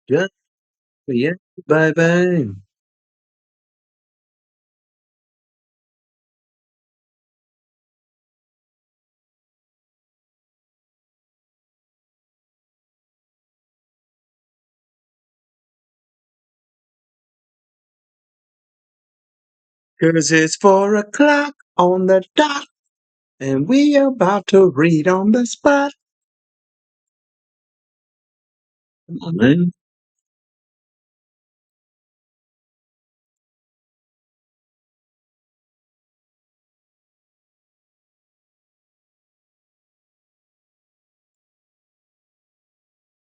Yeah, yeah, bye bye. Cause it's 4 o'clock on the dot, and we about to read on the spot. Come on, man.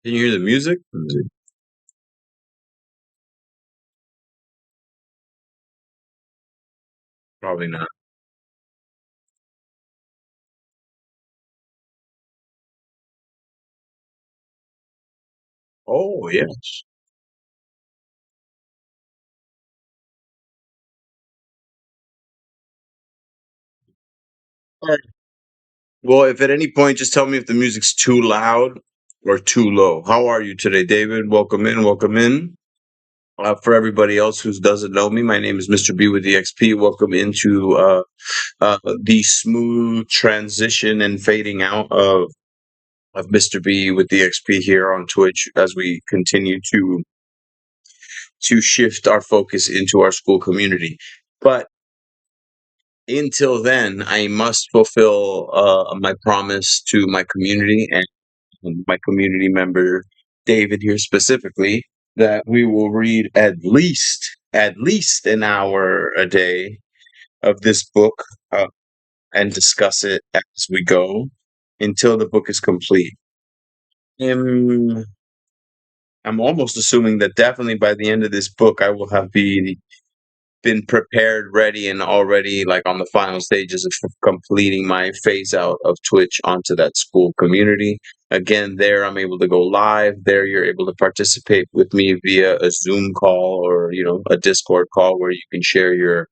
Can you hear the music? Probably not. Oh, yes. All right. Well, if at any point, just tell me if the music's too loud or too low. How are you today, David? Welcome in. Welcome in. For everybody else who doesn't know me, my name is Mr.B with EXP. Welcome into the smooth transition and fading out of Mr. B with the XP here on Twitch as we continue to shift our focus into our school community. But until then, I must fulfill my promise to my community and my community member David here specifically that we will read at least an hour a day of this book and discuss it as we go until the book is complete. Um, I'm almost assuming that definitely by the end of this book, I will have been prepared, ready, and already like on the final stages of completing my phase out of Twitch onto that school community. Again, there I'm able to go live. There you're able to participate with me via a Zoom call or a Discord call where you can share your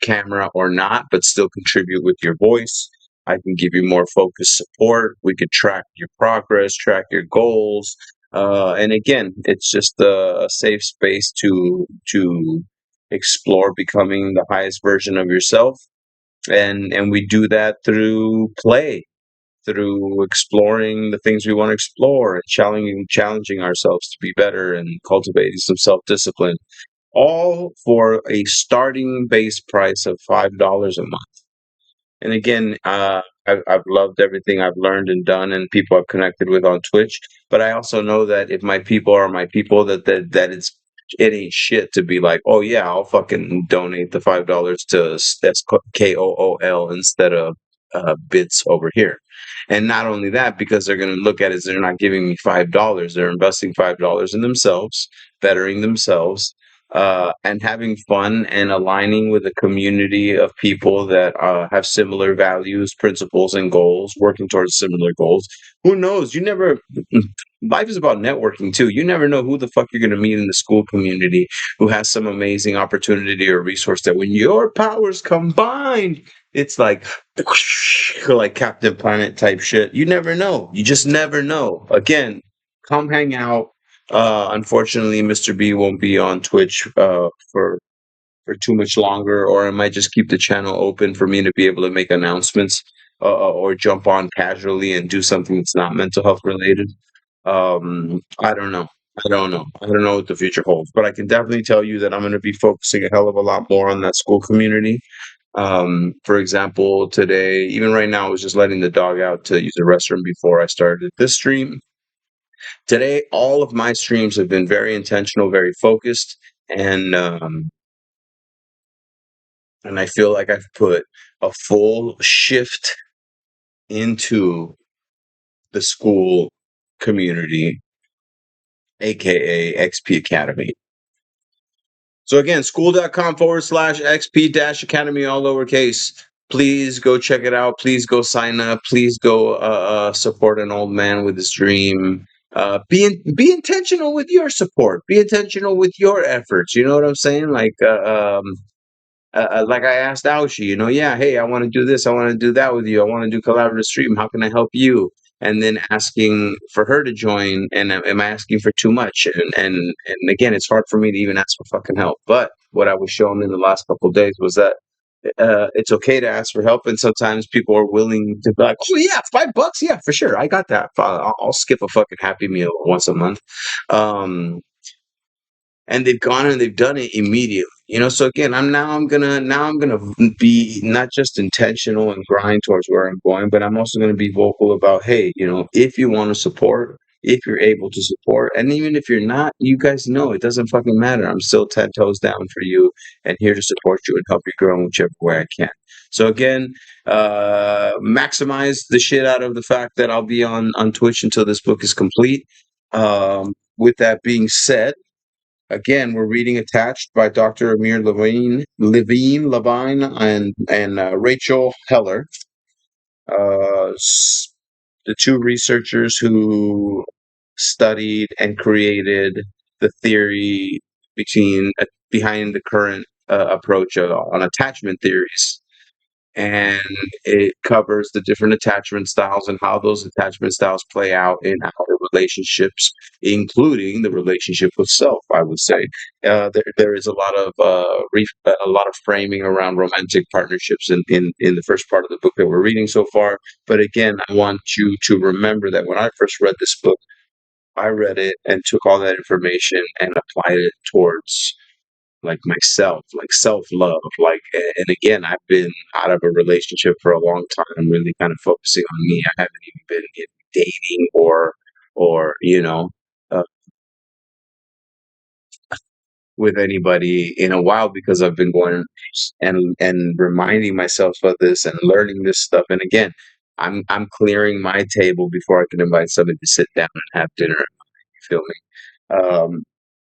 camera or not, but still contribute with your voice. I can give you more focused support. We could track your progress, track your goals, and again, it's just a safe space to explore becoming the highest version of yourself, and we do that through play, through exploring the things we want to explore, and challenging ourselves to be better, and cultivating some self discipline, all for a starting base price of $5 a month. And again, I've loved everything I've learned and done, and people I've connected with on Twitch. But I also know that if my people are my people, that it ain't shit to be like, oh yeah, I'll fucking donate the $5 to SKOOL instead of bits over here. And not only that, because they're going to look at it as they're not giving me $5, they're investing $5 in themselves, bettering themselves, and having fun and aligning with a community of people that have similar values, principles, and goals, working towards similar goals. Who knows? You never. Life is about networking too. You never know who the fuck you're going to meet in the school community who has some amazing opportunity or resource that when your powers combined, it's like Captain Planet type shit. You never know. You just never know. Again, come hang out. Unfortunately, Mr. B won't be on Twitch for too much longer, or I might just keep the channel open for me to be able to make announcements or jump on casually and do something that's not mental health related. I don't know. I don't know. I don't know what the future holds, but I can definitely tell you that I'm going to be focusing a hell of a lot more on that school community. For example, today, even right now, I was just letting the dog out to use the restroom before I started this stream. Today, all of my streams have been very intentional, very focused, and and I feel like I've put a full shift into the school community, aka XP Academy. So again, school.com/XP Academy, all lowercase. Please go check it out. Please go sign up. Please go support an old man with his dream. Be intentional with your support. Be intentional with your efforts. You know what I'm saying? Like I asked Aushi, yeah, hey, I want to do this. I want to do that with you. I want to do collaborative stream. How can I help you? and then asking for her to join, and am I asking for too much? And again, it's hard for me to even ask for fucking help. But what I was shown in the last couple of days was that it's okay to ask for help, and sometimes people are willing to be like, "Oh yeah, $5, yeah, for sure, I got that. I'll skip a fucking Happy Meal once a month." Um, and they've gone and they've done it immediately. So again, I'm gonna be not just intentional and grind towards where I'm going, but I'm also gonna be vocal about, hey, if you want to support, if you're able to support, and even if you're not, you guys know it doesn't fucking matter. I'm still 10 toes down for you and here to support you and help you grow in whichever way I can. So again, maximize the shit out of the fact that I'll be on Twitch until this book is complete. With that being said, again, we're reading Attached by Dr. Amir Levine, and Rachel Heller, uh, the two researchers who studied and created the theory behind the current approach on attachment theories, and it covers the different attachment styles and how those attachment styles play out in our relationships, including the relationship with self. I would say there is a lot of framing around romantic partnerships in the first part of the book that we're reading so far. But again, I want you to remember that when I first read this book, I read it and took all that information and applied it towards like myself, like self-love, and again, I've been out of a relationship for a long time, really kind of focusing on me. I haven't even been in dating or uh, with anybody in a while because I've been going and reminding myself of this and learning this stuff. And again, I'm clearing my table before I can invite somebody to sit down and have dinner. You feel me?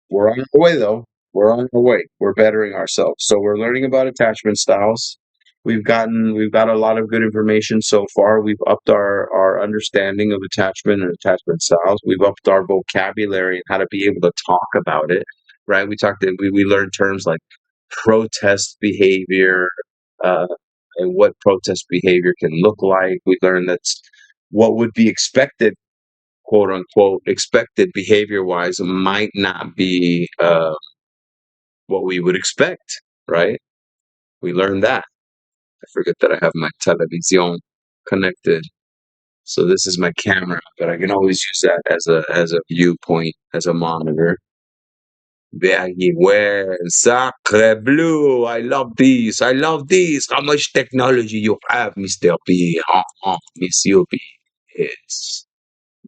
We're on our way, though. We're on our way. We're bettering ourselves. So we're learning about attachment styles. We've got a lot of good information so far. We've upped our understanding of attachment and attachment styles. We've upped our vocabulary and how to be able to talk about it. Right? We learned terms like protest behavior, uh, and what protest behavior can look like. We learned that's what would be expected, quote unquote, expected behavior wise might not be what we would expect, right? We learned that. I forget that I have my television connected. So this is my camera, but I can always use that as a viewpoint, as a monitor. Very well. Sacre bleu. I love these. I love these. How much technology you have, Mr. B. Monsieur B. Yes.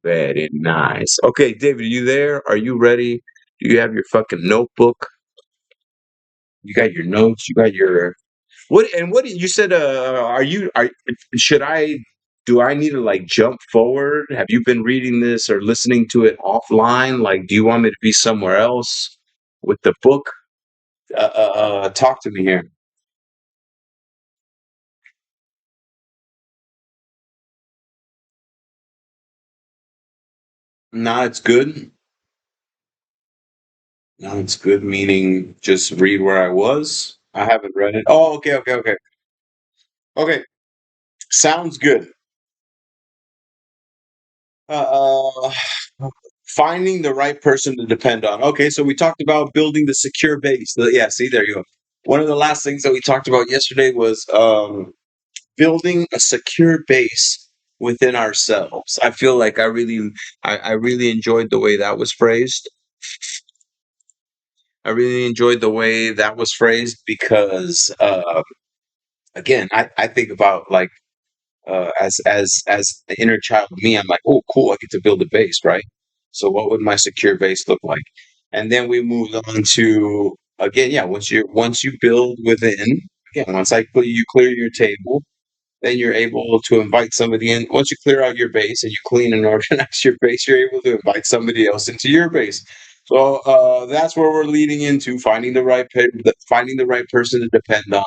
Very nice. Okay, David, are you there? Are you ready? Do you have your fucking notebook? You got your notes? You got your what you said are should I do I need to like jump forward? Have you been reading this or listening to it offline? Like, do you want me to be somewhere else with the book? Talk to me here. Now it's good. Now it's good, meaning just read where I was. I haven't read it. Oh, okay, okay, okay. Okay, sounds good. Uh, Finding the right person to depend on. Okay, so we talked about building the secure base. Yeah, see, there you go. One of the last things that we talked about yesterday was building a secure base within ourselves. I feel like I really enjoyed the way that was phrased. I really enjoyed the way that was phrased because, again, I think about like as the inner child of me, I'm like, oh, cool, I get to build a base, right? So, what would my secure base look like? And then we moved on to again, yeah. Once you build within, again, once you clear your table, then you're able to invite somebody in. Once you clear out your base and you clean and organize your base, you're able to invite somebody else into your base. So that's where we're leading into finding the right person to depend on.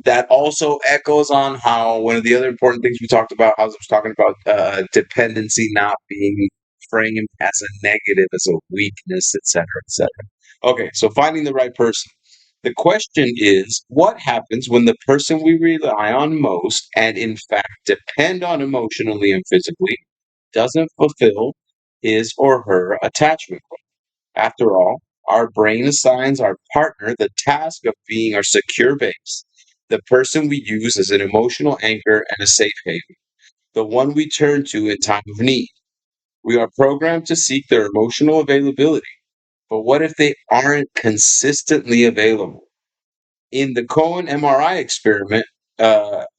That also echoes on how one of the other important things we talked about, how I was talking about dependency not being framed as a negative, as a weakness, etc., etc. Okay, so finding the right person. The question is, what happens when the person we rely on most and in fact depend on emotionally and physically doesn't fulfill his or her attachment. After all, our brain assigns our partner the task of being our secure base, the person we use as an emotional anchor and a safe haven, the one we turn to in time of need. We are programmed to seek their emotional availability. But what if they aren't consistently available? In the Cohen MRI experiment,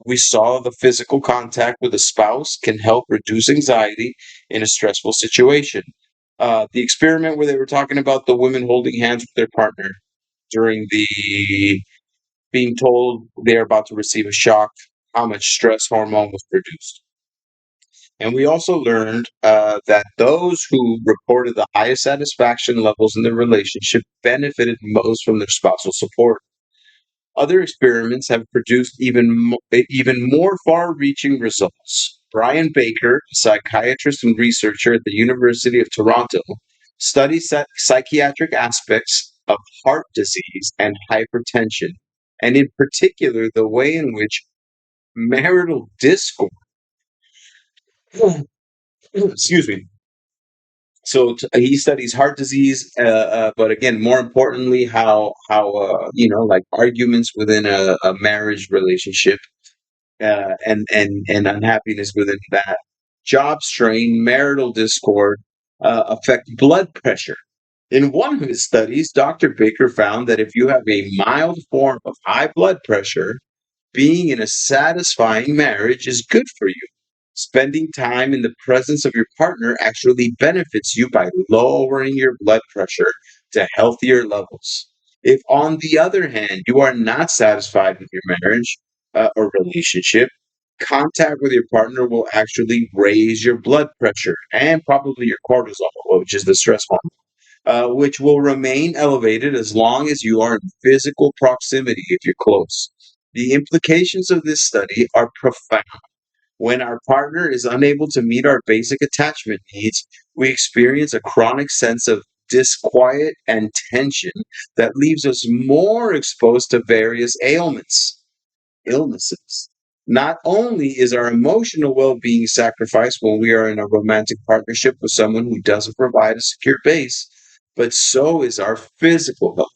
we saw the physical contact with a spouse can help reduce anxiety in a stressful situation. The experiment where they were talking about the women holding hands with their partner during the being told they're about to receive a shock, how much stress hormone was produced. And we also learned that those who reported the highest satisfaction levels in their relationship benefited most from their spousal support. Other experiments have produced even more far-reaching results. Brian Baker, a psychiatrist and researcher at the University of Toronto, studies psychiatric aspects of heart disease and hypertension, and in particular, the way in which marital discord, excuse me, he studies heart disease, but again, more importantly, how like arguments within a marriage relationship, and unhappiness within that, job strain, marital discord, affect blood pressure. In one of his studies, Dr. Baker found that if you have a mild form of high blood pressure, being in a satisfying marriage is good for you. Spending time in the presence of your partner actually benefits you by lowering your blood pressure to healthier levels. If, on the other hand, you are not satisfied with your marriage or relationship, contact with your partner will actually raise your blood pressure and probably your cortisol, which is the stress hormone, which will remain elevated as long as you are in physical proximity if you're close. The implications of this study are profound. When our partner is unable to meet our basic attachment needs, we experience a chronic sense of disquiet and tension that leaves us more exposed to various illnesses. Not only is our emotional well being sacrificed when we are in a romantic partnership with someone who doesn't provide a secure base, but so is our physical health.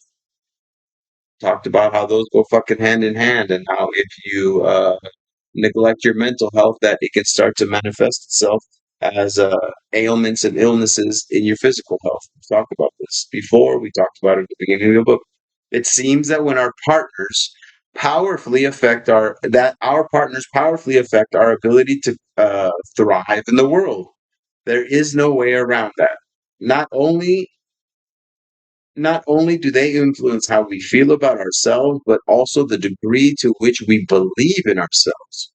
Talked about how those go fucking hand in hand, and how if you neglect your mental health, that it can start to manifest itself as ailments and illnesses in your physical health. We've talked about this before. We talked about it at the beginning of the book. It seems that when our partners powerfully affect our ability to thrive in the world. There is no way around that. Not only not only do they influence how we feel about ourselves, but also the degree to which we believe in ourselves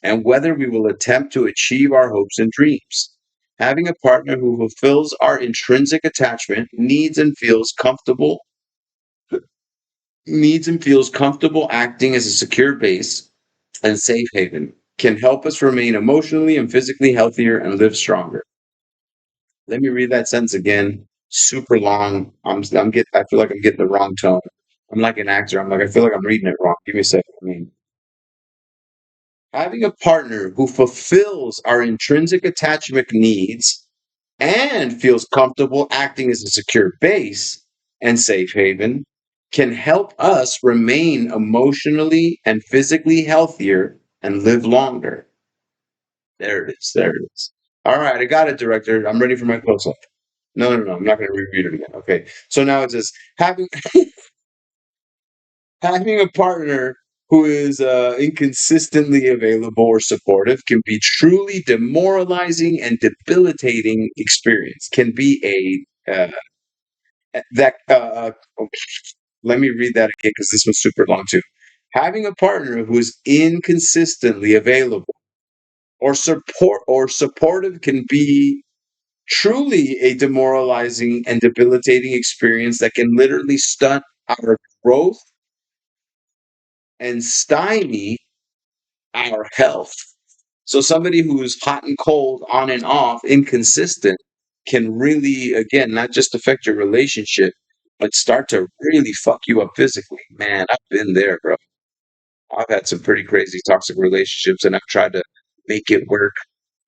and whether we will attempt to achieve our hopes and dreams. Having a partner who fulfills our intrinsic attachment needs and feels comfortable acting as a secure base and safe haven can help us remain emotionally and physically healthier and live stronger. Let me read that sentence again. Super long. I feel like I'm getting the wrong tone. I'm like an actor. I feel like I'm reading it wrong. Give me a second. Having a partner who fulfills our intrinsic attachment needs and feels comfortable acting as a secure base and safe haven can help us remain emotionally and physically healthier and live longer. There it is. There it is. All right, I got it, director. I'm ready for my close up. No, no, no. I'm not going to reread it again. Okay. So now it says having a partner who is inconsistently available or supportive can be truly demoralizing and debilitating experience. Can be that. Let me read that again because this one's super long too. Having a partner who is inconsistently available or supportive can be truly a demoralizing and debilitating experience that can literally stunt our growth and stymie our health. So somebody who's hot and cold, on and off, inconsistent, can really, again, not just affect your relationship, but start to really fuck you up physically. Man, I've been there, bro. I've had some pretty crazy toxic relationships, and I've tried to make it work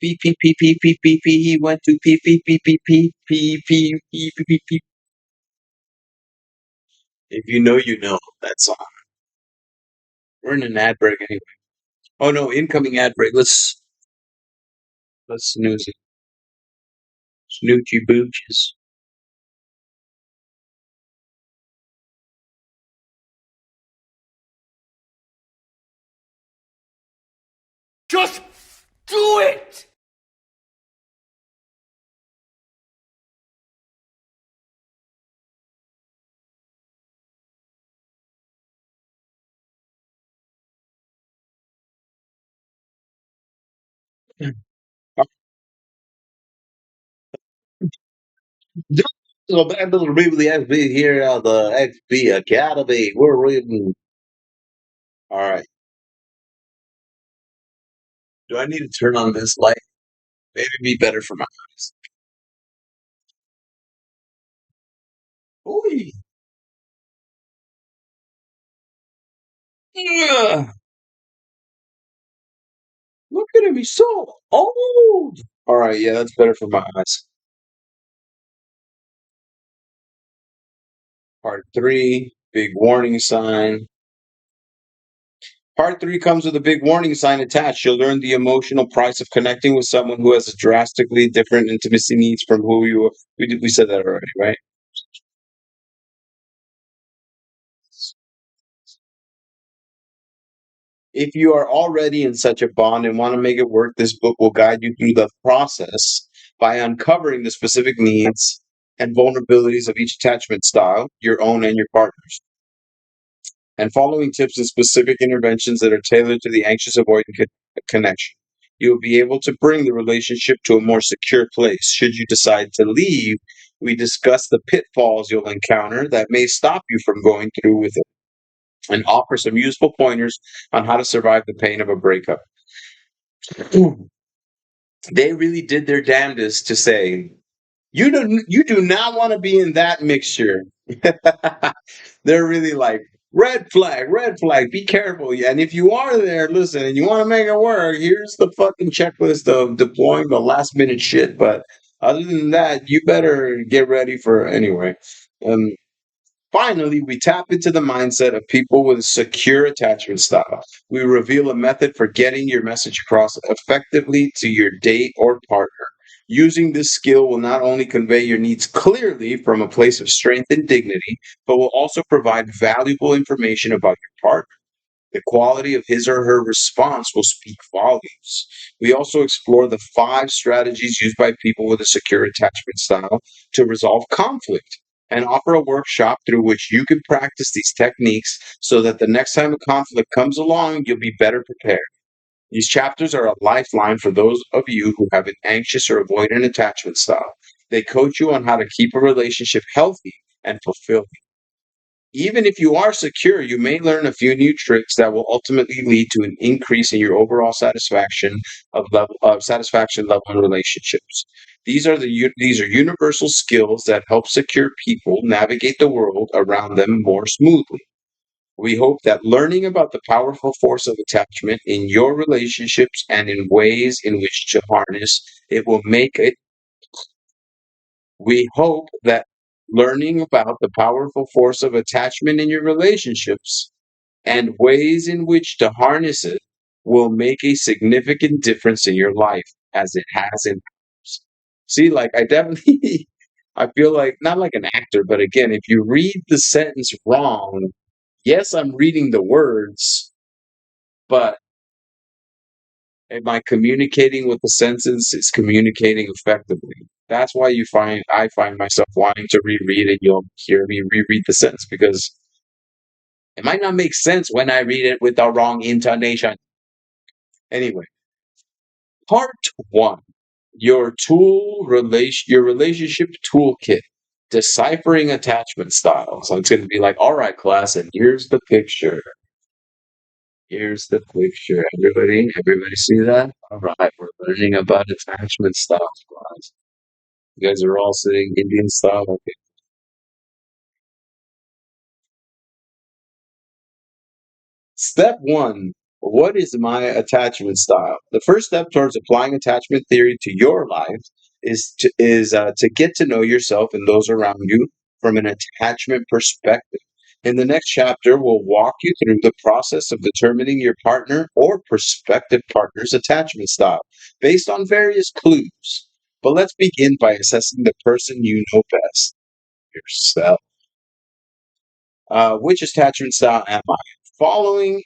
Pee pee pee pee pee pee pee. He went to pee pee pee pee pee pee pee pee pee pee pee. If you know, you know that song. We're in an ad break anyway. Oh no, incoming ad break. Let's snooze it. Snoochie booches. Just do it! So back to the Reevely XB here at the XB Academy. We're reading. All right. Do I need to turn on this light? Maybe be better for my eyes. Ooh. Yeah. Look at him. He's so old. All right. Yeah, that's better for my eyes. Part three, big warning sign. Part three comes with a big warning sign attached. You'll learn the emotional price of connecting with someone who has a drastically different intimacy needs from who you are. We said that already, right? If you are already in such a bond and want to make it work, this book will guide you through the process by uncovering the specific needs and vulnerabilities of each attachment style, your own and your partner's, and following tips and specific interventions that are tailored to the anxious avoidant connection. You will be able to bring the relationship to a more secure place. Should you decide to leave, we discuss the pitfalls you'll encounter that may stop you from going through with it and offer some useful pointers on how to survive the pain of a breakup. They really did their damnedest to say, you do not want to be in that mixture. They're really like, red flag, be careful. Yeah, and if you are there, listen, and you want to make it work, here's the fucking checklist of deploying the last minute shit. But other than that, you better get ready for anyway. Um, Finally, we tap into the mindset of people with a secure attachment style. We reveal a method for getting your message across effectively to your date or partner. Using this skill will not only convey your needs clearly from a place of strength and dignity, but will also provide valuable information about your partner. The quality of his or her response will speak volumes. We also explore the 5 strategies used by people with a secure attachment style to resolve conflict and offer a workshop through which you can practice these techniques so that the next time a conflict comes along, you'll be better prepared. These chapters are a lifeline for those of you who have an anxious or avoidant attachment style. They coach you on how to keep a relationship healthy and fulfilling. Even if you are secure, you may learn a few new tricks that will ultimately lead to an increase in your overall satisfaction level in relationships. These are universal skills that help secure people navigate the world around them more smoothly. We hope that learning about the powerful force of attachment in your relationships and in ways in which to harness it will make it we hope that learning about the powerful force of attachment in your relationships and ways in which to harness it will make a significant difference in your life as it has in ours. See, like I definitely I feel like not like an actor, but again, if you read the sentence wrong, yes, I'm reading the words, but am I communicating with the senses? Is communicating effectively? That's why I find myself wanting to reread it. You'll hear me reread the sentence because it might not make sense when I read it with the wrong intonation. Anyway, part one: your relationship toolkit, deciphering attachment styles. So it's going to be like, all right, class, and here's the picture. Here's the picture. Everybody see that? All right, we're learning about attachment styles, guys. You guys are all sitting Indian style. Okay. Step one. What is my attachment style? The first step towards applying attachment theory to your life is to get to know yourself and those around you from an attachment perspective. In the next chapter, we'll walk you through the process of determining your partner or prospective partner's attachment style based on various clues. But let's begin by assessing the person you know best, yourself. Which attachment style am I? Following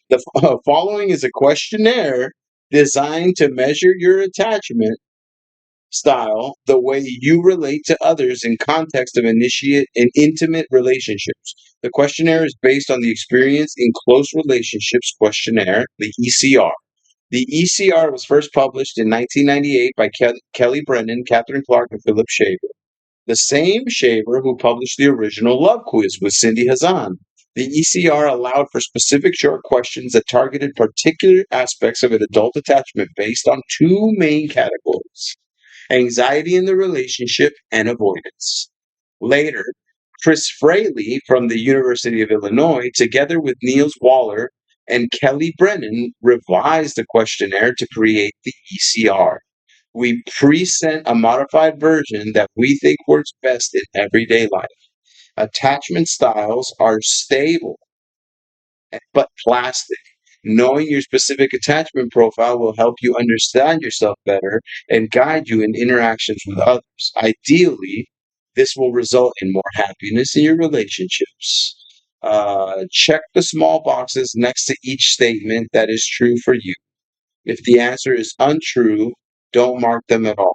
is a questionnaire designed to measure your attachment style, the way you relate to others in context of initiate and intimate relationships. The questionnaire is based on the Experience in Close Relationships questionnaire, the ECR. The ECR was first published in 1998 by Kelly Brennan, Catherine Clark, and Philip Shaver, the same Shaver who published the original Love Quiz with Cindy Hazan. The ECR allowed for specific short questions that targeted particular aspects of an adult attachment based on two main categories: anxiety in the relationship and avoidance. Later, Chris Fraley from the University of Illinois, together with Niels Waller and Kelly Brennan, revised the questionnaire to create the ECR. We present a modified version that we think works best in everyday life. Attachment styles are stable but plastic. Knowing your specific attachment profile will help you understand yourself better and guide you in interactions with others. Ideally, this will result in more happiness in your relationships. Check the small boxes next to each statement that is true for you. If the answer is untrue, don't mark them at all.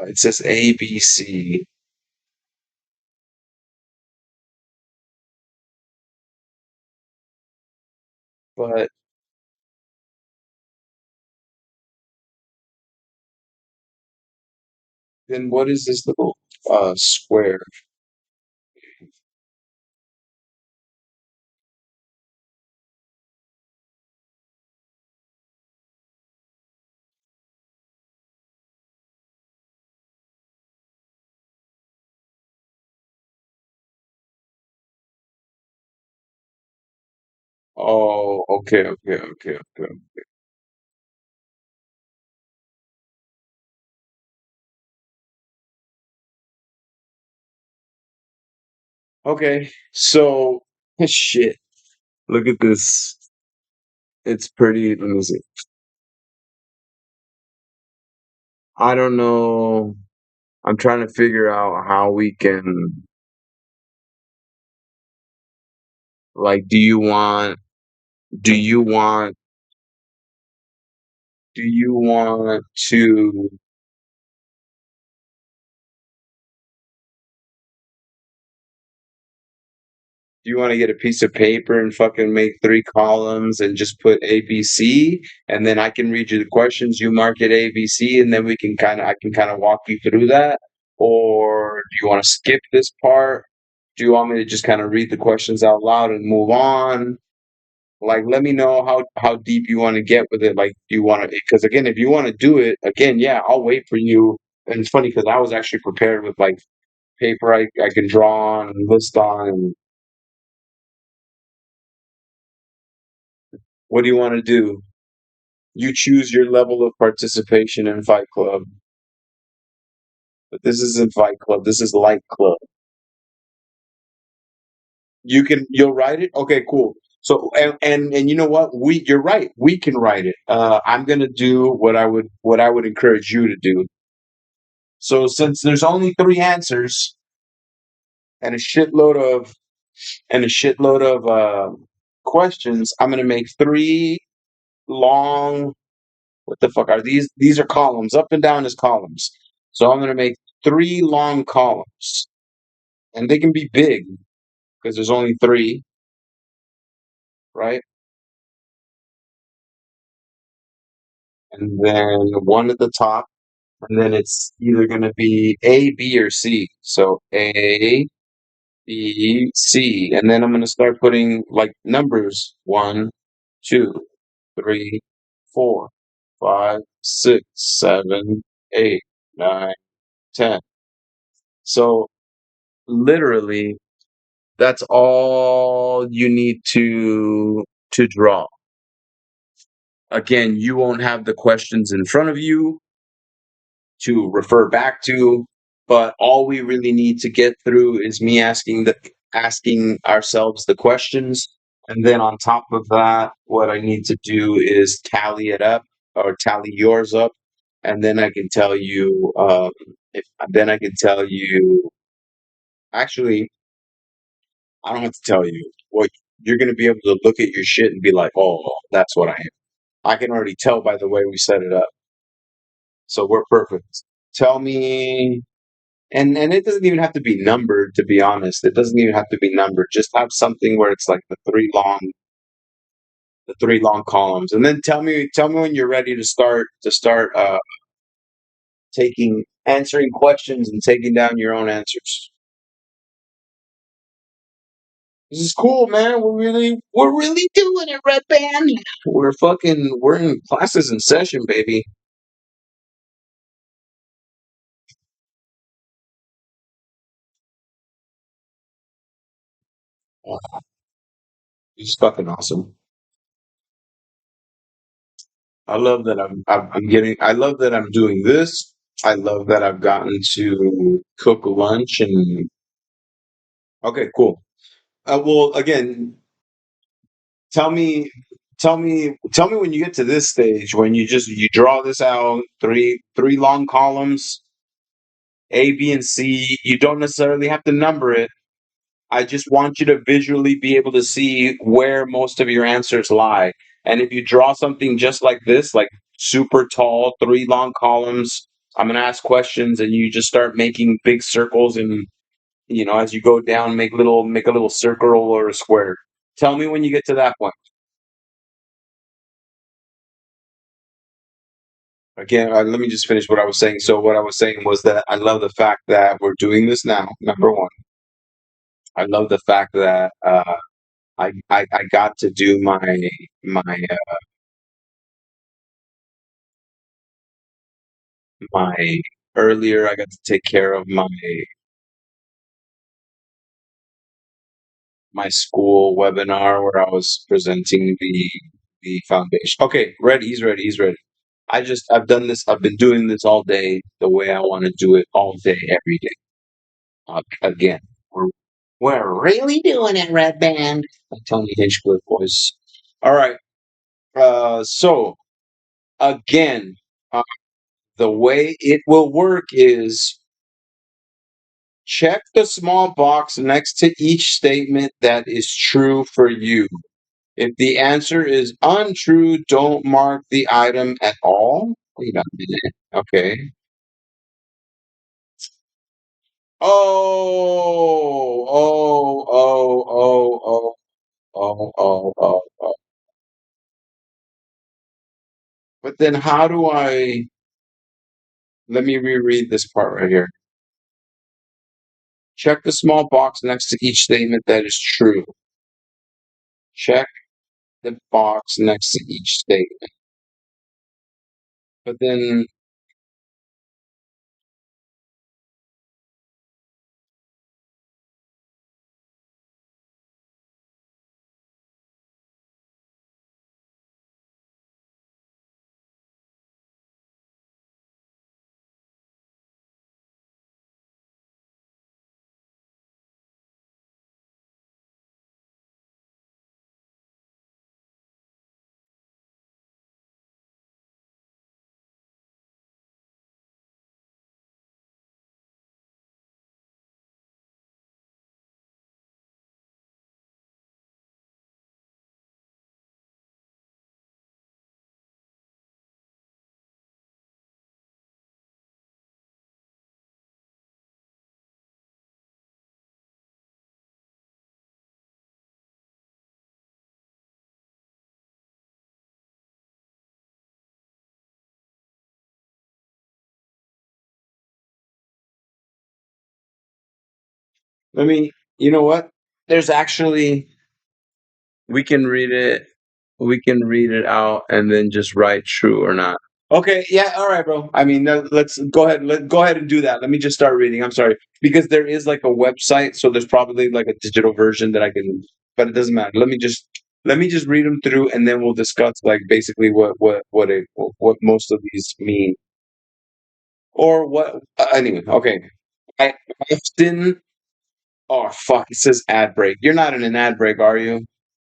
It says A, B, C, but then what is this little square? Oh, okay, okay, okay, okay. Okay, so shit. Look at this. It's pretty. Let me see. I don't know. I'm trying to figure out how we can, like, do you want, do you want to, do you want to get a piece of paper and fucking make three columns and just put A, B, C, and then I can read you the questions, you mark it A, B, C, and then I can kind of walk you through that? Or do you want to skip this part? Do you want me to just kind of read the questions out loud and move on? Like, let me know how deep you want to get with it. Like, do you want to? Because again, if you want to do it again, yeah, I'll wait for you. And it's funny because I was actually prepared with like paper I can draw on and list on. And what do you want to do? You choose your level of participation in Fight Club. But this isn't Fight Club. This is Light Club. You'll write it. Okay, cool. So and you know what? You're right. We can write it. I'm gonna do what I would encourage you to do. So since there's only three answers and a shitload of questions, I'm gonna make three long. What the fuck are these? These are columns. Up and down is columns. So I'm gonna make three long columns, and they can be big because there's only three, right? And then one at the top, and then it's either gonna be A, B, or C. So A, B, C, and then I'm gonna start putting like numbers: 1, 2, 3, 4, 5, 6, 7, 8, 9, 10. So literally, That's all you need to draw. Again, you won't have the questions in front of you to refer back to, but all we really need to get through is me asking ourselves the questions, and then on top of that, what I need to do is tally it up or tally yours up, and then I can tell you if then I can tell you actually I don't have to tell you what you're going to be able to look at your shit and be like, "Oh, that's what I am." I can already tell by the way we set it up. So we're perfect. Tell me. And it doesn't even have to be numbered, to be honest. It doesn't even have to be numbered. Just have something where it's like the three long columns. And then tell me when you're ready to start taking answering questions and taking down your own answers. This is cool, man. We're really doing it, Red Band. We're in classes in session, baby. Oh, it's fucking awesome. I love that I'm doing this. I love that I've gotten to cook lunch and okay, cool. Well, again, tell me, tell me when you get to this stage when you draw this out three long columns, A, B, and C. You don't necessarily have to number it. I just want you to visually be able to see where most of your answers lie. And if you draw something just like this, like super tall, three long columns, I'm gonna ask questions, and you just start making big circles, and as you go down, make a little circle or a square. Tell me when you get to that point. Again, let me just finish what I was saying. So what I was saying was that I love the fact that we're doing this now. Number one, I love the fact that I got to do my earlier. I got to take care of my school webinar where I was presenting the foundation. Okay, ready. He's ready. He's ready. I've done this. I've been doing this all day the way I want to do it all day, every day. Again, we're really doing it, Red Band. Tony Hinchcliffe voice. All right. So again, uh, the way it will work is check the small box next to each statement that is true for you. If the answer is untrue, don't mark the item at all. Wait a minute. Okay. Oh, oh, oh, oh, oh, oh, oh, oh, oh. But then how do let me reread this part right here. Check the small box next to each statement that is true. Check the box next to each statement. But then, let me, you know what? There's actually, we can read it, we can read it out and then just write true or not. Okay, yeah, all right, bro. I mean, let's go ahead. Go ahead and do that. Let me just start reading. I'm sorry because there is like a website, so there's probably like a digital version that I can, but it doesn't matter. Let me just read them through, and then we'll discuss like basically what most of these mean or what. Anyway, okay. I often. Oh fuck! It says ad break. You're not in an ad break, are you?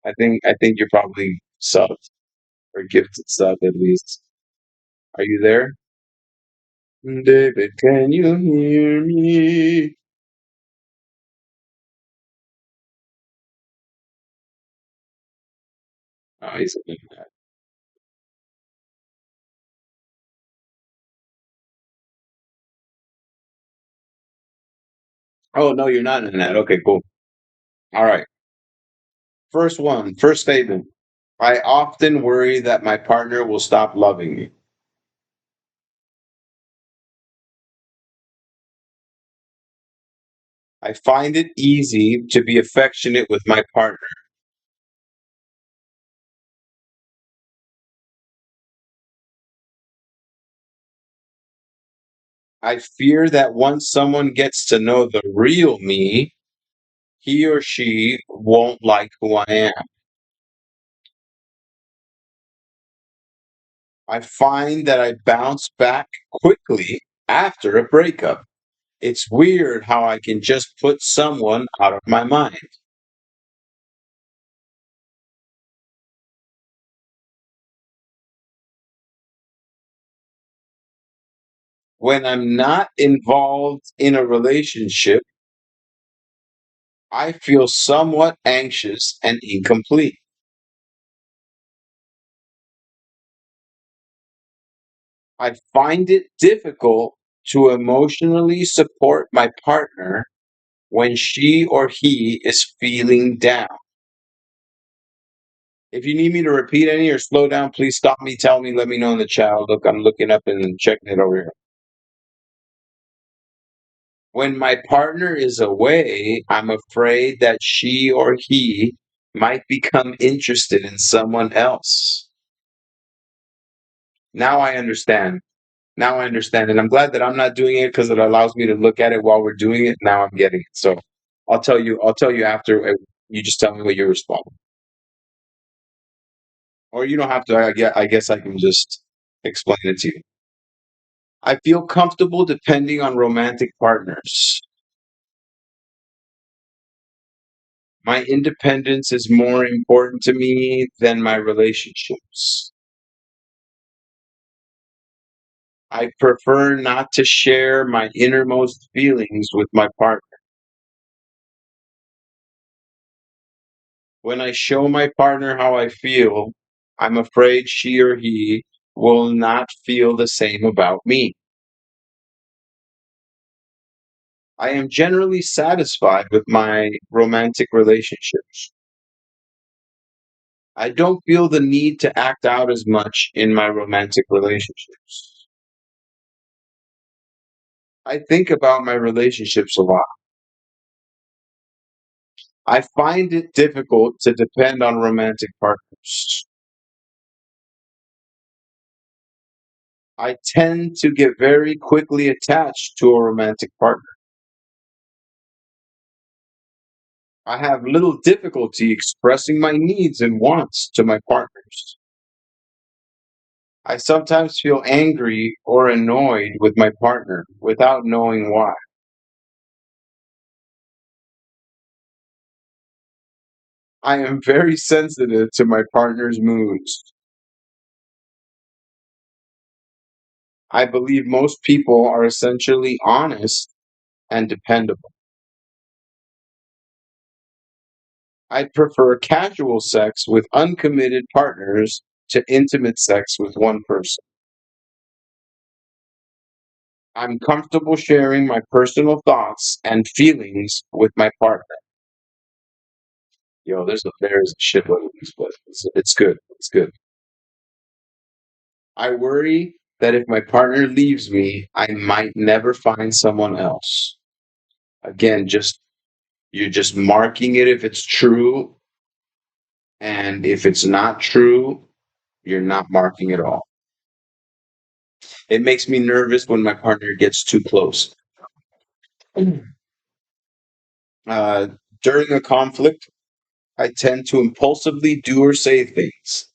I think you're probably subbed or gifted sub at least. Are you there? David, can you hear me? Oh, he's in that. Oh, no, you're not in that. Okay, cool. All right. First statement. I often worry that my partner will stop loving me. I find it easy to be affectionate with my partner. I fear that once someone gets to know the real me, he or she won't like who I am. I find that I bounce back quickly after a breakup. It's weird how I can just put someone out of my mind. When I'm not involved in a relationship, I feel somewhat anxious and incomplete. I find it difficult to emotionally support my partner when she or he is feeling down. If you need me to repeat any or slow down, please stop me, tell me, let me know in the chat. Look, I'm looking up and checking it over here. When my partner is away, I'm afraid that she or he might become interested in someone else. Now I understand. Now I understand. And I'm glad that I'm not doing it because it allows me to look at it while we're doing it. Now I'm getting it. So I'll tell you after you just tell me what you're responding. Or you don't have to. I guess I can just explain it to you. I feel comfortable depending on romantic partners. My independence is more important to me than my relationships. I prefer not to share my innermost feelings with my partner. When I show my partner how I feel, I'm afraid she or he will not feel the same about me. I am generally satisfied with my romantic relationships. I don't feel the need to act out as much in my romantic relationships. I think about my relationships a lot. I find it difficult to depend on romantic partners. I tend to get very quickly attached to a romantic partner. I have little difficulty expressing my needs and wants to my partners. I sometimes feel angry or annoyed with my partner without knowing why. I am very sensitive to my partner's moods. I believe most people are essentially honest and dependable. I prefer casual sex with uncommitted partners to intimate sex with one person. I'm comfortable sharing my personal thoughts and feelings with my partner. Yo, there's a shitload of these, but it's good. It's good. I worry that if my partner leaves me, I might never find someone else. Again, just you're just marking it if it's true, and if it's not true, you're not marking at all. It makes me nervous when my partner gets too close. Uh, During a conflict, I tend to impulsively do or say things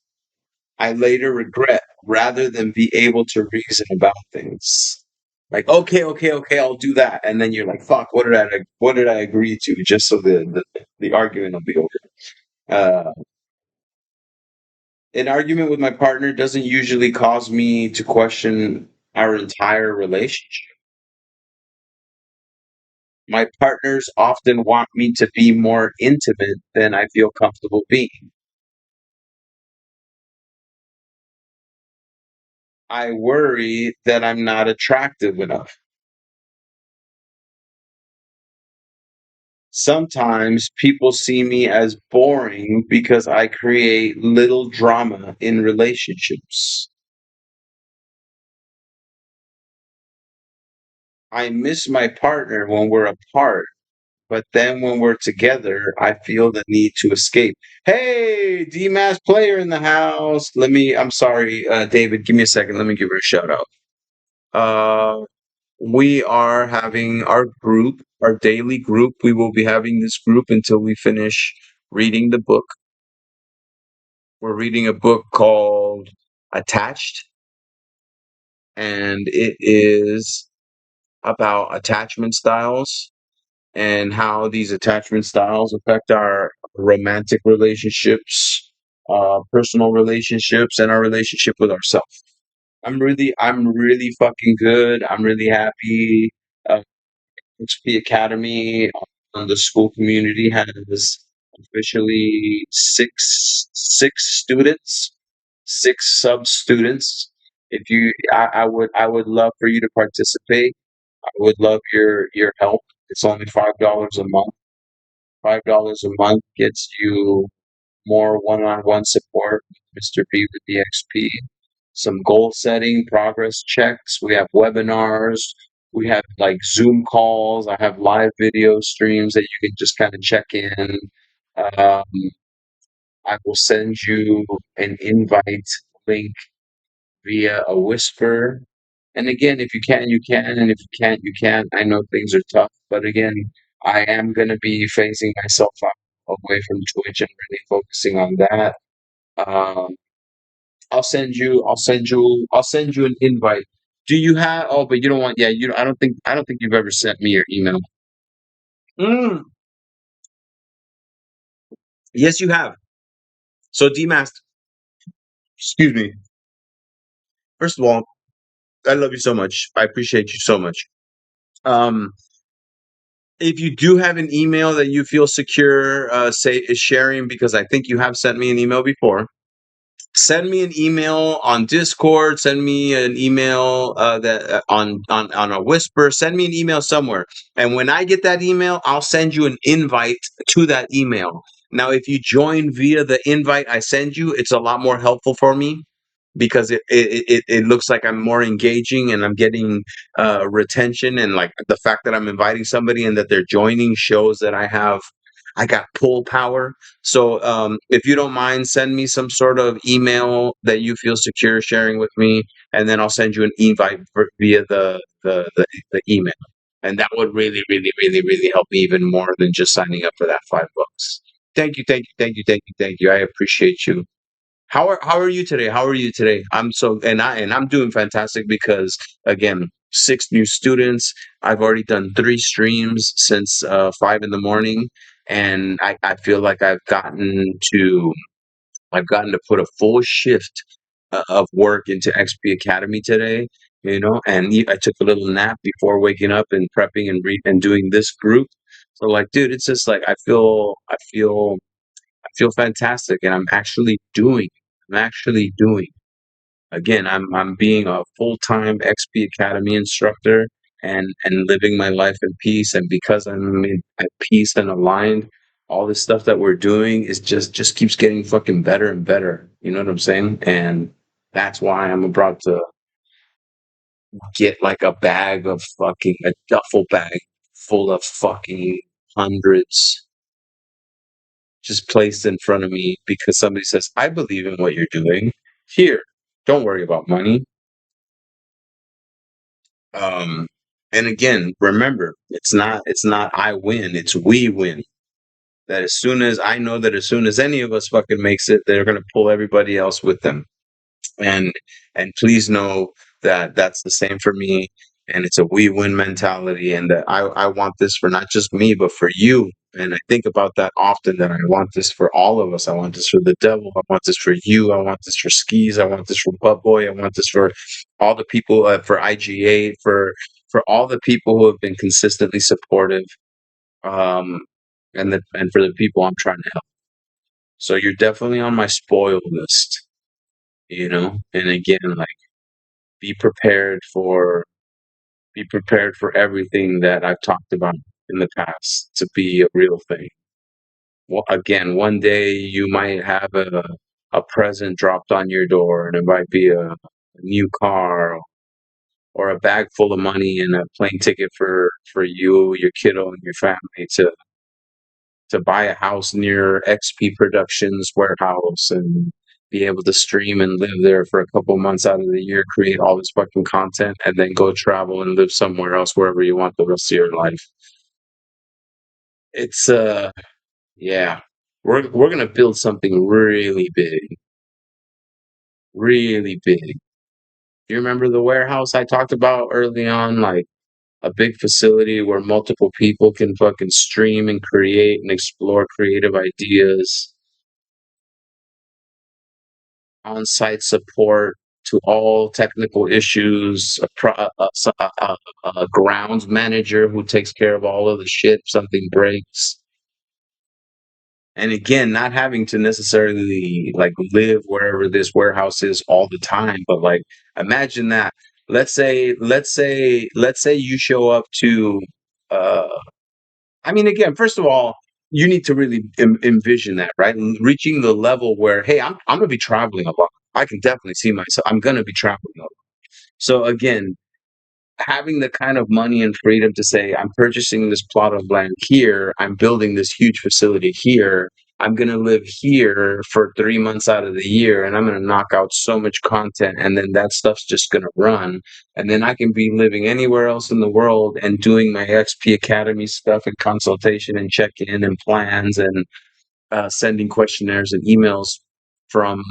I later regret rather than be able to reason about things. Like, okay, okay, okay, I'll do that, and then you're like, "Fuck, what did I agree to?" Just so the argument will be over. Uh, an argument with my partner doesn't usually cause me to question our entire relationship. My partners often want me to be more intimate than I feel comfortable being. I worry that I'm not attractive enough. Sometimes people see me as boring because I create little drama in relationships. I miss my partner when we're apart, but then when we're together, I feel the need to escape. Hey, DMAS player in the house. I'm sorry, David, give me a second. Let me give her a shout out. Uh, we are having our group, our daily group. We will be having this group until we finish reading the book. We're reading a book called Attached, and it is about attachment styles and how these attachment styles affect our romantic relationships, personal relationships, and our relationship with ourselves. I'm really fucking good. I'm really happy. Uh, XP Academy the school community has officially six students, six sub students. If you, I would love for you to participate. I would love your help. It's only $5 a month. $5 a month gets you more one-on-one support with Mr. B with the XP, some goal setting, progress checks. We have webinars. We have like Zoom calls. I have live video streams that you can just kind of check in. Um, I will send you an invite link via a whisper. And again, if you can, you can, and if you can't, you can't. I know things are tough, but again, I am going to be phasing myself out away from Twitch and really focusing on that. Um, I'll send you an invite. Do you have, oh, but you don't want, yeah, I don't think you've ever sent me your email. Mm, yes, you have. So DMAS, excuse me. First of all, I love you so much. I appreciate you so much. Um, if you do have an email that you feel secure, say is sharing, because I think you have sent me an email before, send me an email on Discord. Send me an email that on a whisper. Send me an email somewhere, and when I get that email, I'll send you an invite to that email. Now, if you join via the invite I send you, it's a lot more helpful for me because it looks like I'm more engaging and I'm getting retention, and like the fact that I'm inviting somebody and that they're joining shows that I got pull power. So if you don't mind, send me some sort of email that you feel secure sharing with me, and then I'll send you an invite via the email. And that would really, really, really, really help me even more than just signing up for that $5. Thank you, thank you, thank you, thank you, thank you. I appreciate you. How are you today? How are you today? I'm so and I'm doing fantastic because again, six new students. I've already done three streams since 5 in the morning, and I feel like I've gotten to put a full shift of work into XP Academy today. You know, and I took a little nap before waking up and prepping and doing this group. So like, dude, it's just like I feel fantastic, and I'm actually doing. Again, I'm being a full-time XP Academy instructor and living my life in peace. And because at peace and aligned, all this stuff that we're doing is just keeps getting fucking better and better. You know what I'm saying? And that's why I'm about to get like a duffel bag full of fucking hundreds just placed in front of me because somebody says, I believe in what you're doing. Here, don't worry about money. Um, and again, remember, it's not I win, it's we win. That as soon as I know that as soon as any of us fucking makes it, they're gonna pull everybody else with them. And please know that that's the same for me, and it's a we win mentality, and that I want this for not just me but for you. And I think about that often, that I want this for all of us. I want this for the devil, I want this for you, I want this for skis, I want this for Butt Boy, I want this for all the people, for IGA, for all the people who have been consistently supportive, um and for the people I'm trying to help. So you're definitely on my spoiled list, and again, like, be prepared for everything that I've talked about in the past to be a real thing. Well, again, one day you might have a present dropped on your door, and it might be a new car or a bag full of money and a plane ticket for you, your kiddo, and your family to buy a house near XP Productions warehouse and be able to stream and live there for a couple months out of the year, create all this fucking content, and then go travel and live somewhere else wherever you want the rest of your life. It's yeah. We're gonna build something really big. Really big. You remember the warehouse I talked about early on? Like a big facility where multiple people can fucking stream and create and explore creative ideas, on-site support to all technical issues, a grounds manager who takes care of all of the shit if something breaks. And again, not having to necessarily like live wherever this warehouse is all the time, but like imagine that. Let's say you show up to uh I mean, again, first of all, you need to really envision that, right? Reaching the level where, hey, I'm gonna be traveling a lot. I can definitely see myself. I'm gonna be traveling a lot. So again, having the kind of money and freedom to say, I'm purchasing this plot of land here, I'm building this huge facility here, I'm going to live here for 3 months out of the year, and I'm going to knock out so much content, and then that stuff's just going to run. And then I can be living anywhere else in the world and doing my XP Academy stuff and consultation and check in and plans and sending questionnaires and emails from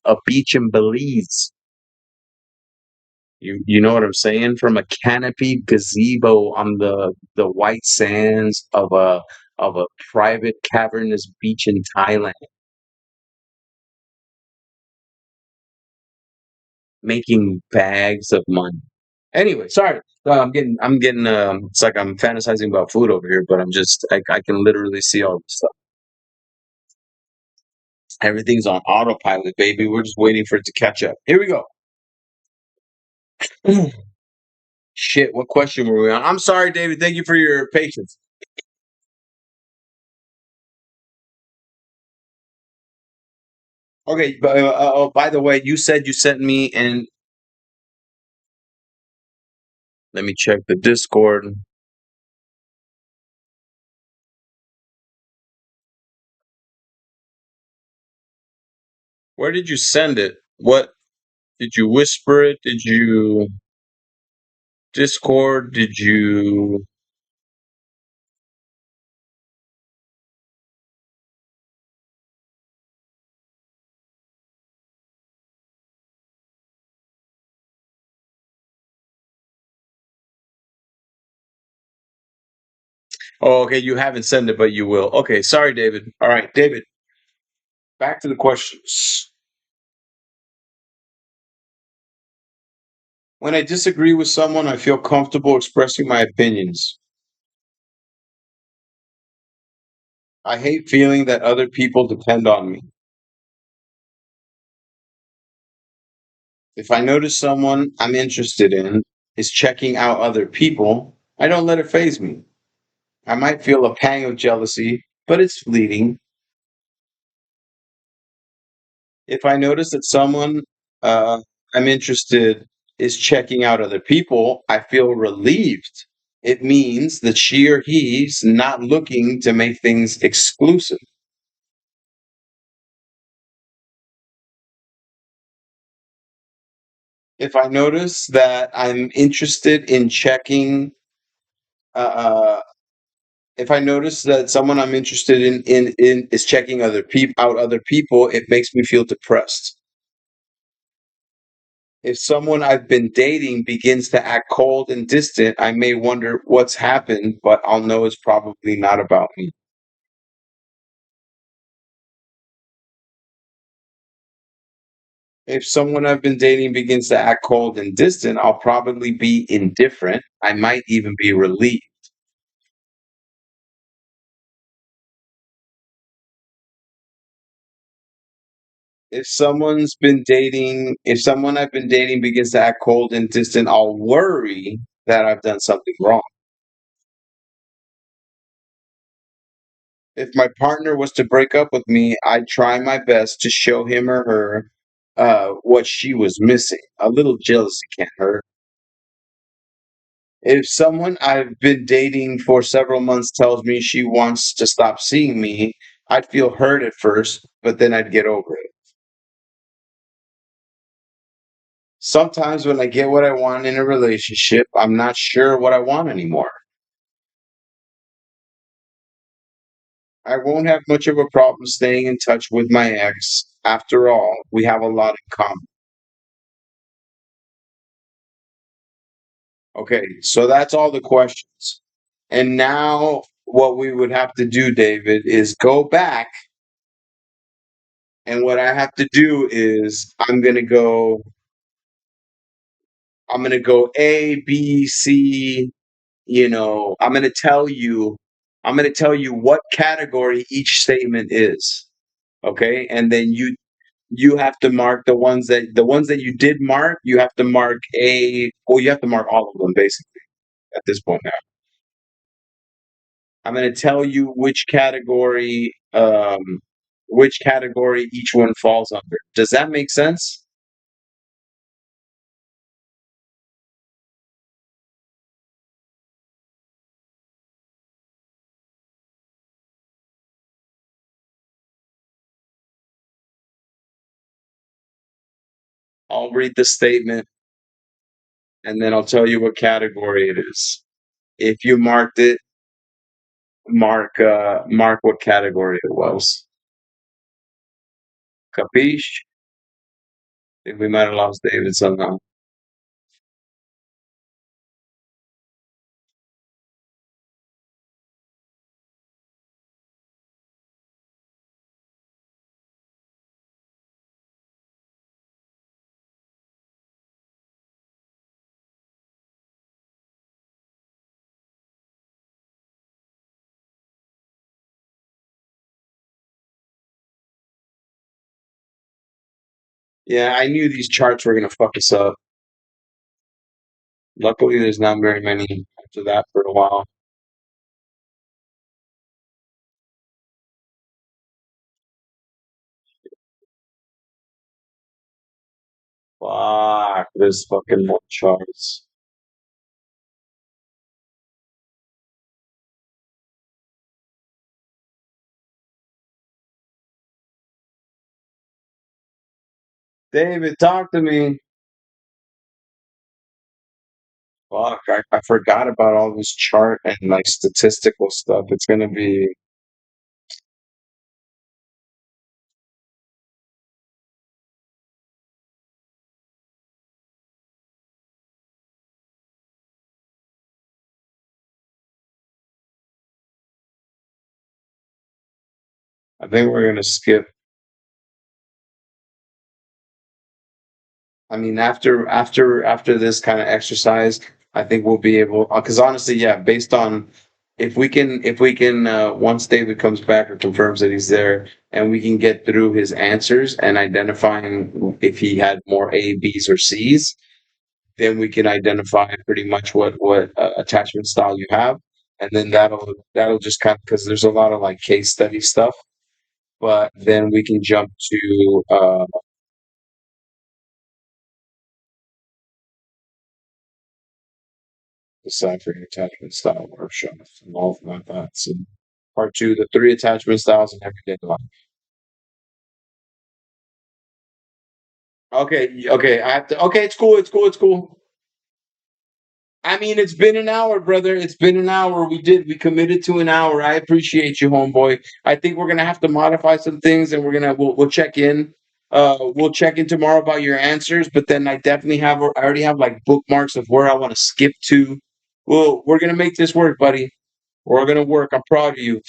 a beach in Belize. You know what I'm saying? From a canopy gazebo on the white sands of a private cavernous beach in Thailand, making bags of money. Anyway, sorry. I'm getting it's like I'm fantasizing about food over here, but I can literally see all this stuff. Everything's on autopilot, baby. We're just waiting for it to catch up. Here we go. Shit, what question were we on? I'm sorry, David. Thank you for your patience. Okay, but oh, by the way, you said you sent me, and let me check the Discord. Where did you send it? What did you whisper it? Did you Discord? Did you? Oh, okay, you haven't sent it, but you will. Okay, sorry, David. All right, David. Back to the questions. When I disagree with someone, I feel comfortable expressing my opinions. I hate feeling that other people depend on me. If I notice someone I'm interested in is checking out other people, I don't let it faze me. I might feel a pang of jealousy, but it's fleeting. If I notice that someone I'm interested is checking out other people, I feel relieved. It means that she or he's not looking to make things exclusive. If I notice that I'm interested in checking, uh, uh, if I notice that someone I'm interested in is checking other people, it makes me feel depressed. If someone I've been dating begins to act cold and distant, I may wonder what's happened, but I'll know it's probably not about me. If someone I've been dating begins to act cold and distant, I'll probably be indifferent. I might even be relieved. If someone I've been dating begins to act cold and distant, I'll worry that I've done something wrong. If my partner was to break up with me, I'd try my best to show him or her what she was missing. A little jealousy can't hurt. If someone I've been dating for several months tells me she wants to stop seeing me, I'd feel hurt at first, but then I'd get over it. Sometimes when I get what I want in a relationship, I'm not sure what I want anymore. I won't have much of a problem staying in touch with my ex. After all, we have a lot in common. Okay, so that's all the questions. And now what we would have to do, David, is go back. And what I have to do is I'm gonna go A, B, C, I'm gonna tell you what category each statement is. Okay? And then you have to mark the ones that you did mark, you have to mark you have to mark all of them basically at this point now. I'm gonna tell you which category each one falls under. Does that make sense? I'll read the statement and then I'll tell you what category it is. If you marked it, mark what category it was. Capiche? Think we might have lost David somehow. Yeah, I knew these charts were gonna fuck us up. Luckily, there's not very many after that for a while. Fuck, there's fucking more charts. David, talk to me. Fuck, I forgot about all this chart and like statistical stuff. It's gonna be. I think we're gonna skip. I mean, after this kind of exercise, I think we'll be able. Because honestly, yeah, based on if we can once David comes back or confirms that he's there, and we can get through his answers and identifying if he had more A, B's, or C's, then we can identify pretty much what attachment style you have, and then that'll just kind of because there's a lot of like case study stuff, but then we can jump to deciphering attachment style workshop and all of that. So part two, the three attachment styles in everyday life. Okay, okay, I have to. Okay, it's cool. It's cool. It's cool. I mean, it's been an hour, brother. It's been an hour. We committed to an hour. I appreciate you, homeboy. I think we're gonna have to modify some things, and we'll check in. We'll check in tomorrow about your answers. But then I already have like bookmarks of where I want to skip to. We're gonna make this work, buddy. We're gonna work. I'm proud of you.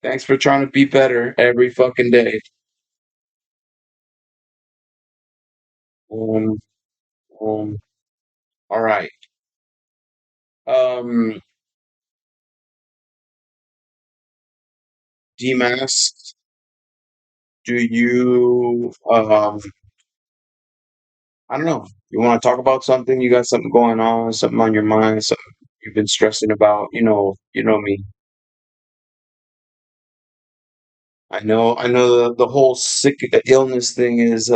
Thanks for trying to be better every fucking day. Um, um, all right. Um, DMAS, do you I don't know. You want to talk about something? You got something going on, something on your mind, something you've been stressing about. You know me. I know the whole sick illness thing is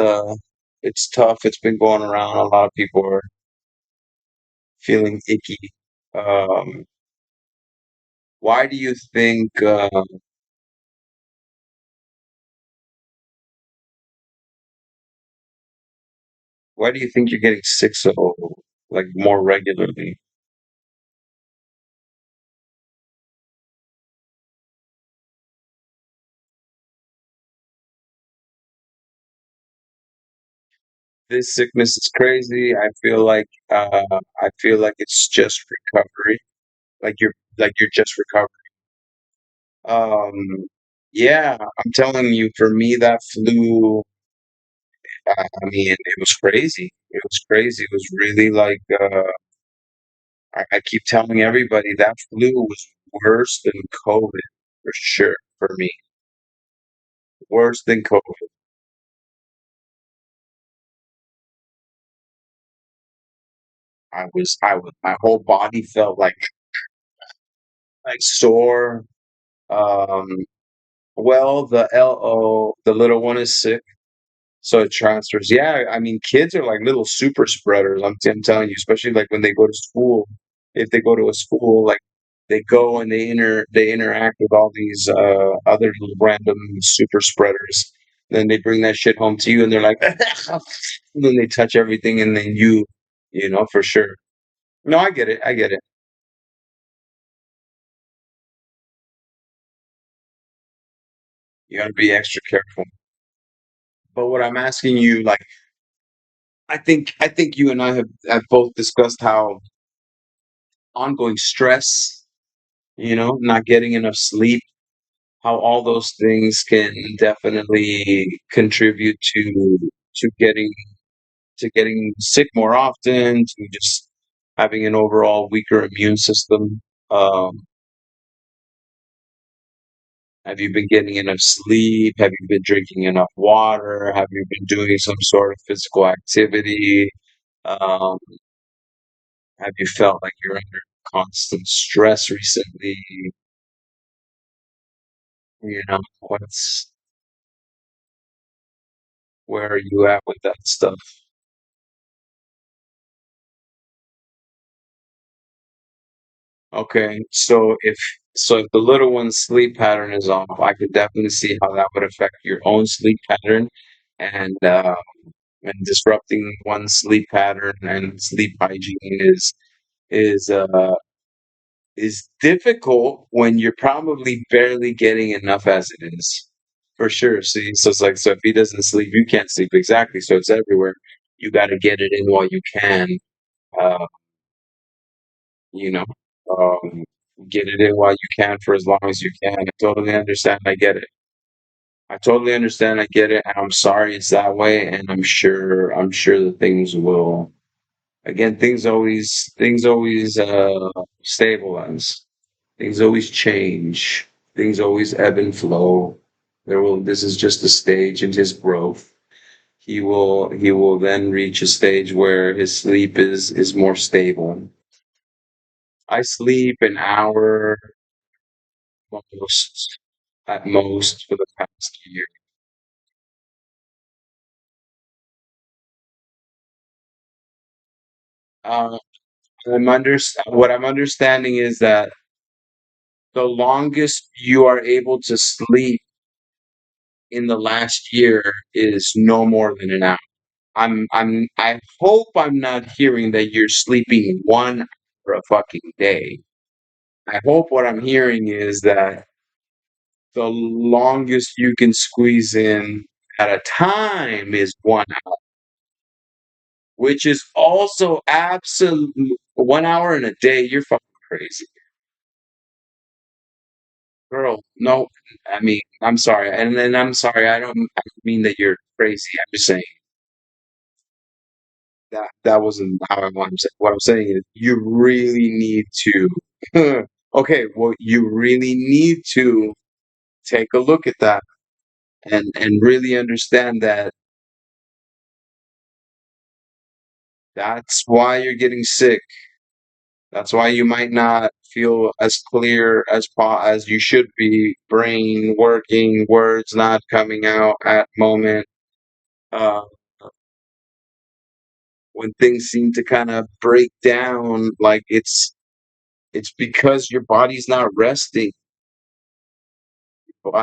it's tough. It's been going around. A lot of people are feeling icky. Um, why do you think why do you think you're getting sick so like more regularly? This sickness is crazy. I feel like it's just recovery. Like you're just recovering. Um, yeah, I'm telling you, for me, that flu, I mean, it was crazy. It was crazy. It was really like, I keep telling everybody that flu was worse than COVID, for sure, for me. Worse than COVID. My whole body felt like sore. Um, well, the little one is sick. So it transfers. Yeah, I mean, kids are like little super spreaders. I'm telling you, especially like when they go to school. If they go to a school, like they go and they interact with all these other little random super spreaders. Then they bring that shit home to you, and they're like, and then they touch everything, and then you know, for sure. No, I get it. I get it. You got to be extra careful. But what I'm asking you, like, I think you and I have both discussed how ongoing stress, not getting enough sleep, how all those things can definitely contribute to getting to getting sick more often, to just having an overall weaker immune system. Um, have you been getting enough sleep? Have you been drinking enough water? Have you been doing some sort of physical activity? Um, have you felt like you're under constant stress recently? What's where are you at with that stuff? Okay, so if the little one's sleep pattern is off, I could definitely see how that would affect your own sleep pattern, and disrupting one's sleep pattern and sleep hygiene is uh is difficult when you're probably barely getting enough as it is. For sure. See, so it's like so if he doesn't sleep, you can't sleep exactly. So it's everywhere. You got to get it in while you can. Uh, you know, um, get it in while you can for as long as you can. I totally understand. I get it. I totally understand. I get it. And I'm sorry it's that way. And I'm sure that things will, again, things always, stabilize. Things always change. Things always ebb and flow. This is just a stage in his growth. He will then reach a stage where his sleep is more stable. I sleep an hour most at most for the past year. Uh, what I'm understanding is that the longest you are able to sleep in the last year is no more than an hour. I hope I'm not hearing that you're sleeping 1 hour a fucking day. I hope what I'm hearing is that the longest you can squeeze in at a time is 1 hour, which is also absolute 1 hour in a day. You're fucking crazy, girl. No, I mean, I'm sorry, and then I'm sorry. I don't mean that you're crazy. I'm just saying that wasn't how I wanted to say. What I'm saying is, you really need to. Okay, well, you really need to take a look at that and really understand that that's why you're getting sick. That's why you might not feel as clear as you should be. Brain working, words not coming out at moment. Uh, when things seem to kind of break down, like it's because your body's not resting.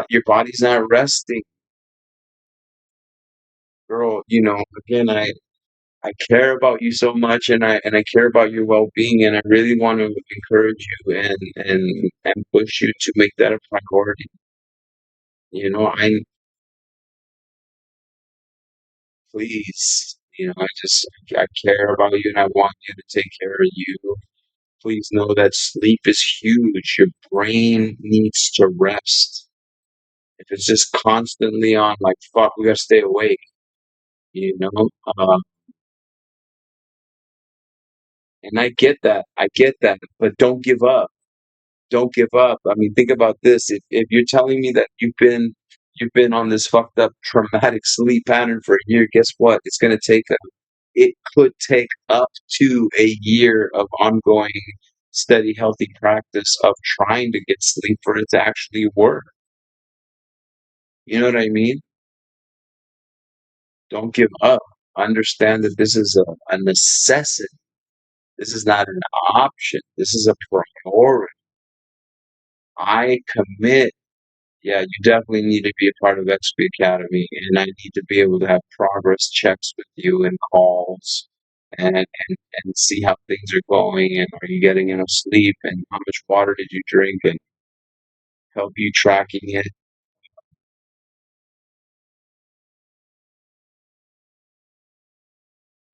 Your body's not resting, girl. Again, I care about you so much, and I care about your well-being, and I really want to encourage you and push you to make that a priority. I please, I care about you, and I want you to take care of you. Please know that sleep is huge. Your brain needs to rest. If it's just constantly on, like, fuck, we gotta stay awake, you know? Uh, and I get that, but don't give up. Don't give up. I mean, think about this. If you're telling me that you've been on this fucked up traumatic sleep pattern for a year, guess what? It could take up to a year of ongoing, steady, healthy practice of trying to get sleep for it to actually work. You know what I mean? Don't give up. Understand that this is a necessity. This is not an option. This is a priority. I commit. Yeah, you definitely need to be a part of XP Academy, and I need to be able to have progress checks with you and calls and see how things are going and are you getting enough sleep and how much water did you drink and help you tracking it,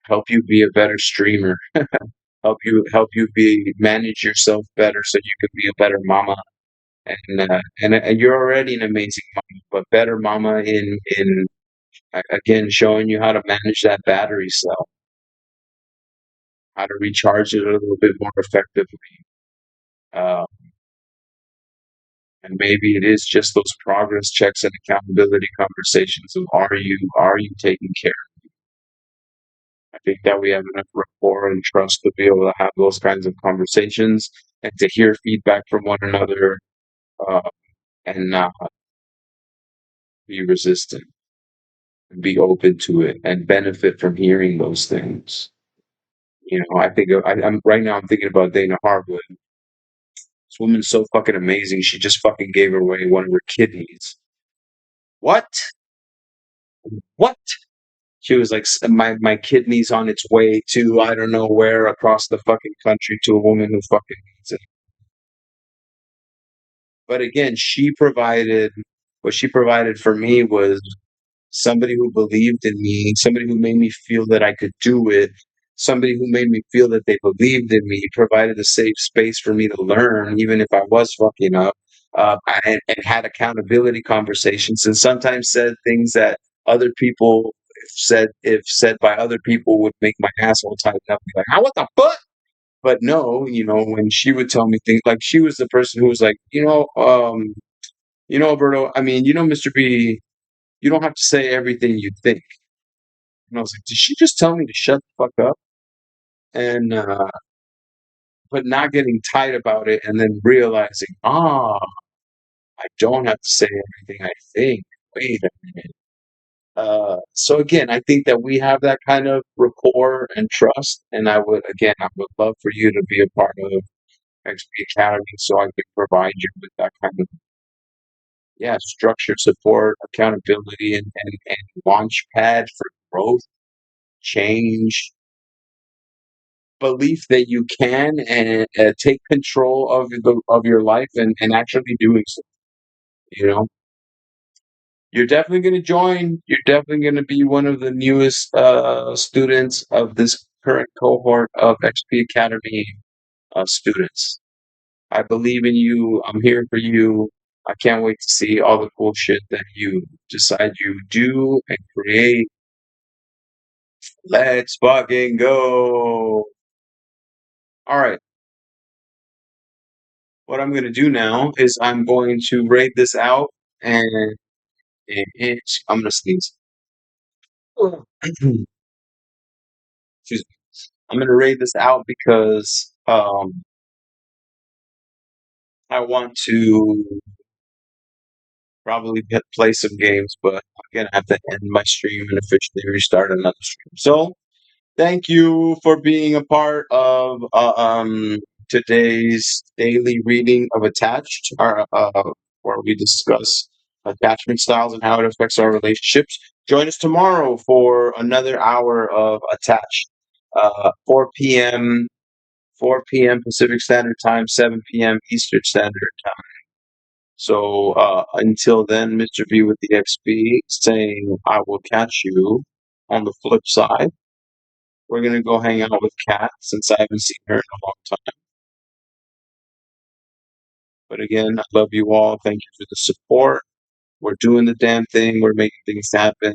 help you be a better streamer, help you be manage yourself better so you can be a better mama. And you're already an amazing mama, but better mama in again showing you how to manage that battery cell, how to recharge it a little bit more effectively. Uh, and maybe it is just those progress checks and accountability conversations of are you taking care? I think that we have enough rapport and trust to be able to have those kinds of conversations and to hear feedback from one another, uh, and not be resistant and be open to it and benefit from hearing those things. I'm right now. I'm thinking about Dana Harwood. This woman's so fucking amazing. She just fucking gave away one of her kidneys. What? What? She was like, My kidney's on its way to I don't know where across the fucking country to a woman who fucking needs it. But again, what she provided for me was somebody who believed in me, somebody who made me feel that I could do it, somebody who made me feel that they believed in me, provided a safe space for me to learn, even if I was fucking up, and had accountability conversations, and sometimes said things that other people if said by other people, would make my asshole tighten up. Be like, "How what the fuck?" But no, when she would tell me things, like she was the person who was like, Alberto, I mean, Mr. B, you don't have to say everything you think. And I was like, did she just tell me to shut the fuck up? And but not getting tight about it, and then realizing, I don't have to say everything I think. Wait a minute. So again, I think that we have that kind of rapport and trust, and I would love for you to be a part of XP Academy, so I can provide you with that kind of, yeah, structured support, accountability, and launch pad for growth. change belief that you can and take control of your life and actually doing so. You know, you're definitely going to join. You're definitely going to be one of the newest students of this current cohort of XP Academy students. I believe in you. I'm here for you. I can't wait to see all the cool shit that you decide you do and create. Let's fucking go. All right. What I'm going to do now is I'm going to rate this out and I'm going to sneeze. Excuse me. I'm going to rate this out because I want to probably play some games, but I'm going to have to end my stream and officially restart another stream. So, thank you for being a part of today's daily reading of Attached, where we discuss attachment styles and how it affects our relationships. Join us tomorrow for another hour of Attached, 4 p.m. 4 p.m. Pacific Standard Time, 7 p.m. Eastern Standard Time. So until then, Mr. B with the XP saying, I will catch you on the flip side. We're going to go hang out with Kat since I haven't seen her in a long time. But again, I love you all. Thank you for the support. We're doing the damn thing. We're making things happen.